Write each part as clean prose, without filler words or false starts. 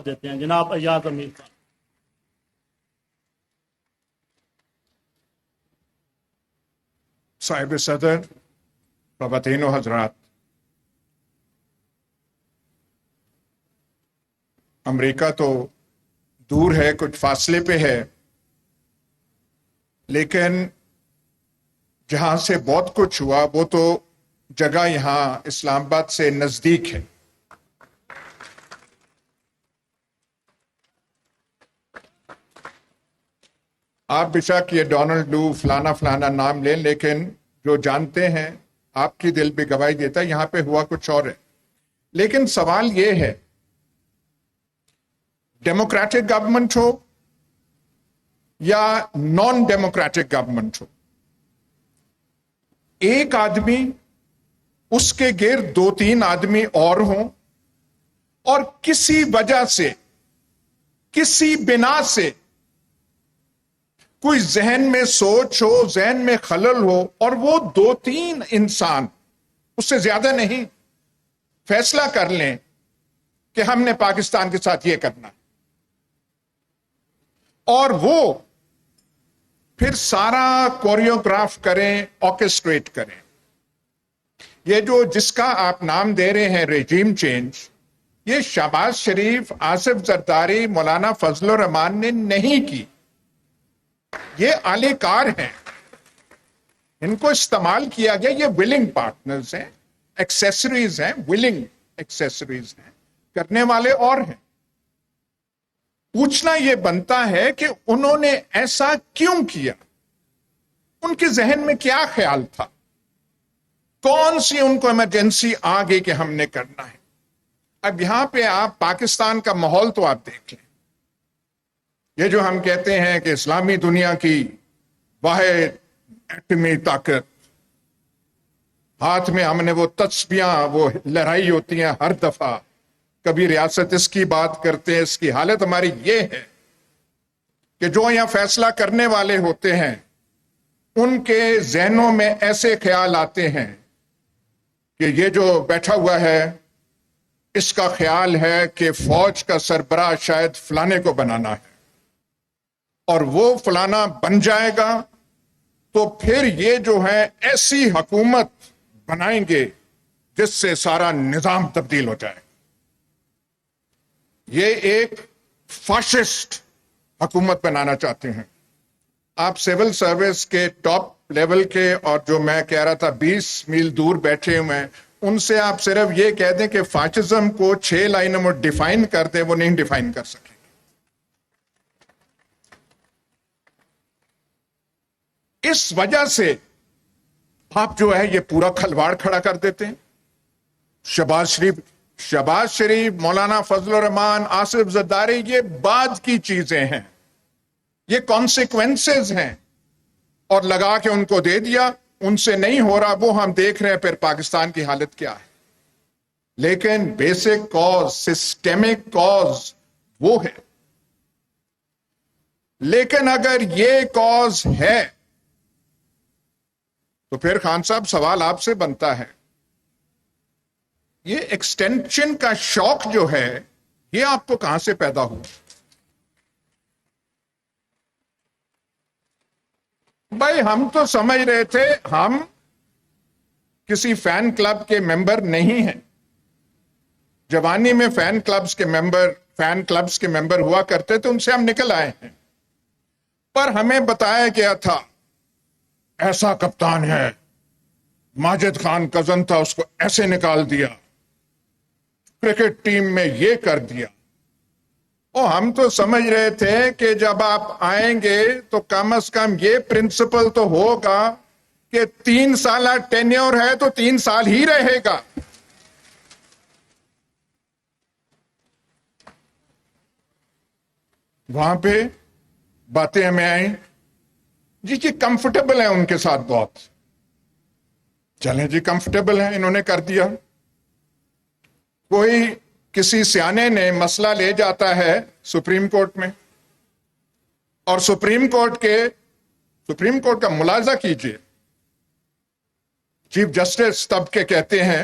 دیتے ہیں جناب ایاز امیر خان۔ صاحب صدر، خواتین و حضرات، امریکہ تو دور ہے، کچھ فاصلے پہ ہے، لیکن جہاں سے بہت کچھ ہوا وہ تو جگہ یہاں اسلام آباد سے نزدیک ہے۔ آپ بے شک یہ ڈونلڈ لو فلانا فلانا نام لیں، لیکن جو جانتے ہیں آپ کی دل بھی گواہی دیتا ہے یہاں پہ ہوا کچھ اور ہے۔ لیکن سوال یہ ہے، ڈیموکریٹک گورنمنٹ ہو یا نان ڈیموکریٹک گورنمنٹ ہو، ایک آدمی، اس کے گرد دو تین آدمی اور ہوں، اور کسی وجہ سے، کسی بنا سے کوئی ذہن میں سوچ ہو، ذہن میں خلل ہو، اور وہ دو تین انسان، اس سے زیادہ نہیں، فیصلہ کر لیں کہ ہم نے پاکستان کے ساتھ یہ کرنا، اور وہ پھر سارا کوریوگراف کریں، آرکسٹریٹ کریں۔ یہ جو جس کا آپ نام دے رہے ہیں ریجیم چینج، یہ شہباز شریف، آصف زرداری، مولانا فضل الرحمان نے نہیں کی، یہ اعلی کار ہیں، ان کو استعمال کیا گیا، یہ ولنگ پارٹنرز ہیں، ایکسیسریز ہیں، ولنگ ایکسیسریز ہیں، کرنے والے اور ہیں۔ پوچھنا یہ بنتا ہے کہ انہوں نے ایسا کیوں کیا؟ ان کے ذہن میں کیا خیال تھا؟ کون سی ان کو ایمرجنسی آ گئی کہ ہم نے کرنا ہے؟ اب یہاں پہ آپ پاکستان کا ماحول تو آپ دیکھ لیں، یہ جو ہم کہتے ہیں کہ اسلامی دنیا کی واحد ایٹمی طاقت، ہاتھ میں ہم نے وہ تسبیاں وہ لہرائی ہوتی ہیں ہر دفعہ، کبھی ریاست اس کی بات کرتے ہیں، اس کی حالت ہماری یہ ہے کہ جو یہاں فیصلہ کرنے والے ہوتے ہیں ان کے ذہنوں میں ایسے خیال آتے ہیں کہ یہ جو بیٹھا ہوا ہے اس کا خیال ہے کہ فوج کا سربراہ شاید فلانے کو بنانا ہے، اور وہ فلانا بن جائے گا تو پھر یہ جو ہے ایسی حکومت بنائیں گے جس سے سارا نظام تبدیل ہو جائے۔ یہ ایک فاشسٹ حکومت بنانا چاہتے ہیں۔ آپ سول سروس کے ٹاپ لیول کے، اور جو میں کہہ رہا تھا 20 میل دور بیٹھے ہوئے ہیں، ان سے آپ صرف یہ کہہ دیں کہ فاشزم کو 6 لائنوں میں ڈیفائن کر دیں، وہ نہیں ڈیفائن کر سکیں۔ اس وجہ سے آپ جو ہے یہ پورا کھلواڑ کھڑا کر دیتے ہیں۔ شہباز شریف، مولانا فضل الرحمان، آصف زرداری، یہ بعد کی چیزیں ہیں، یہ کانسیکوینسز ہیں، اور لگا کے ان کو دے دیا، ان سے نہیں ہو رہا، وہ ہم دیکھ رہے ہیں پھر پاکستان کی حالت کیا ہے۔ لیکن بیسک کاز، سسٹمک کاز وہ ہے۔ لیکن اگر یہ کاز ہے تو پھر خان صاحب سوال آپ سے بنتا ہے، یہ ایکسٹینشن کا شوق جو ہے یہ آپ کو کہاں سے پیدا ہوا؟ بھائی ہم تو سمجھ رہے تھے ہم کسی فین کلب کے ممبر نہیں ہیں، جوانی میں فین کلبز کے ممبر ہوا کرتے تھے، ان سے ہم نکل آئے ہیں، پر ہمیں بتایا گیا تھا ایسا کپتان ہے، ماجد خان کزن تھا، اس کو ایسے نکال دیا، کرکٹ ٹیم میں یہ کر دیا۔ اور ہم تو سمجھ رہے تھے کہ جب آپ آئیں گے تو کم از کم یہ پرنسپل تو ہوگا کہ 3 سالہ ٹینیور ہے تو 3 سال ہی رہے گا۔ وہاں پہ باتیں ہمیں آئیں جی کمفرٹیبل ہیں ان کے ساتھ بہت، چلیں جی کمفرٹیبل ہیں، انہوں نے کر دیا۔ کوئی کسی سیانے نے مسئلہ لے جاتا ہے سپریم کورٹ میں، اور سپریم کورٹ کا ملاحظہ کیجئے، چیف جسٹس تب کے کہتے ہیں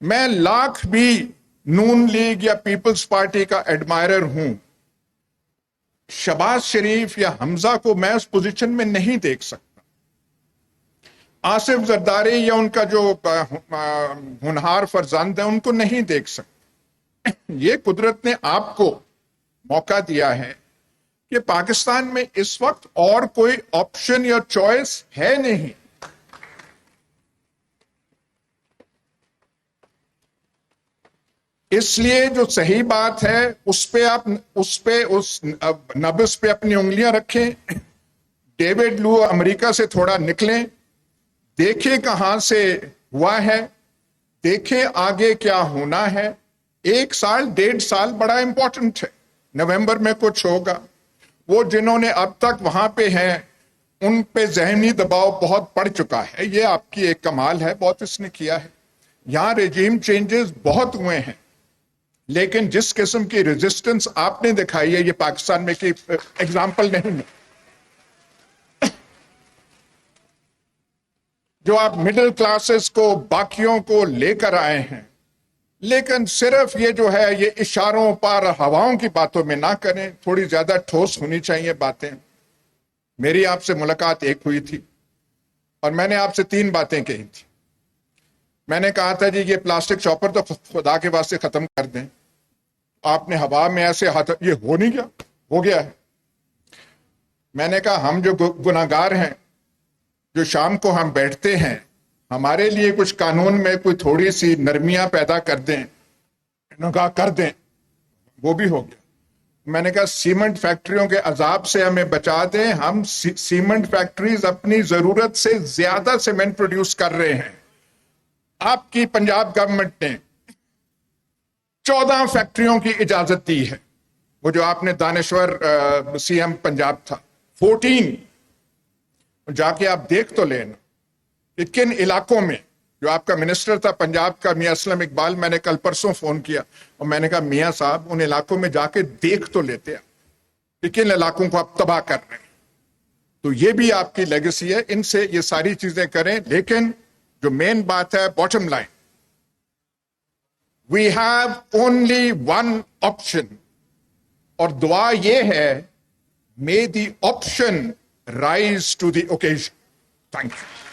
میں لاکھ بھی نون لیگ یا پیپلز پارٹی کا ایڈمائرر ہوں، شہباز شریف یا حمزہ کو میں اس پوزیشن میں نہیں دیکھ سکتا، آصف زرداری یا ان کا جو ہونہار فرزند ہے ان کو نہیں دیکھ سکتا۔ یہ قدرت نے آپ کو موقع دیا ہے کہ پاکستان میں اس وقت اور کوئی آپشن یا چوائس ہے نہیں۔ اس لیے جو صحیح بات ہے اس نبض پہ اپنی انگلیاں رکھیں، ڈیوڈ لو امریکہ سے تھوڑا نکلیں، دیکھیں کہاں سے ہوا ہے، دیکھیں آگے کیا ہونا ہے۔ 1 سال 1.5 سال بڑا امپورٹنٹ ہے، نومبر میں کچھ ہوگا۔ وہ جنہوں نے اب تک وہاں پہ ہیں ان پہ ذہنی دباؤ بہت پڑ چکا ہے، یہ آپ کی ایک کمال ہے، بہت اس نے کیا ہے۔ یہاں ریجیم چینجز بہت ہوئے ہیں، لیکن جس قسم کی ریزسٹنس آپ نے دکھائی ہے یہ پاکستان میں کی ایگزامپل نہیں ہے۔ جو آپ مڈل کلاسز کو باقیوں کو لے کر آئے ہیں، لیکن صرف یہ جو ہے یہ اشاروں پر ہواؤں کی باتوں میں نہ کریں، تھوڑی زیادہ ٹھوس ہونی چاہیے باتیں۔ میری آپ سے ملاقات ایک ہوئی تھی اور میں نے آپ سے 3 باتیں کہی تھی۔ میں نے کہا تھا جی یہ پلاسٹک چاپر تو خدا کے واسطے ختم کر دیں، آپ نے ہوا میں ایسے ہاتھ، یہ ہو نہیں گیا، ہو گیا ہے۔ میں نے کہا ہم جو گناہگار ہیں، جو شام کو ہم بیٹھتے ہیں، ہمارے لیے کچھ قانون میں کوئی تھوڑی سی نرمیاں پیدا کر دیں، انہوں نے کہا کر دیں، وہ بھی ہو گیا۔ میں نے کہا سیمنٹ فیکٹریوں کے عذاب سے ہمیں بچا دیں، ہم سیمنٹ فیکٹریز اپنی ضرورت سے زیادہ سیمنٹ پروڈیوس کر رہے ہیں۔ آپ کی پنجاب گورنمنٹ نے 14 فیکٹریوں کی اجازت دی ہے، وہ جو آپ نے دانشور سی ایم پنجاب تھا، 14 جا کے آپ دیکھ تو لینا کہ کن علاقوں میں، جو آپ کا منسٹر تھا پنجاب کا میاں اسلم اقبال، میں نے کل پرسوں فون کیا اور میں نے کہا میاں صاحب ان علاقوں میں جا کے دیکھ تو لیتے ہیں کہ کن علاقوں کو آپ تباہ کر رہے ہیں۔ تو یہ بھی آپ کی لیگیسی ہے، ان سے یہ ساری چیزیں کریں، لیکن جو مین بات ہے bottom line, we have only one option, اور دعا یہ ہے may the option rise to the occasion. Thank you.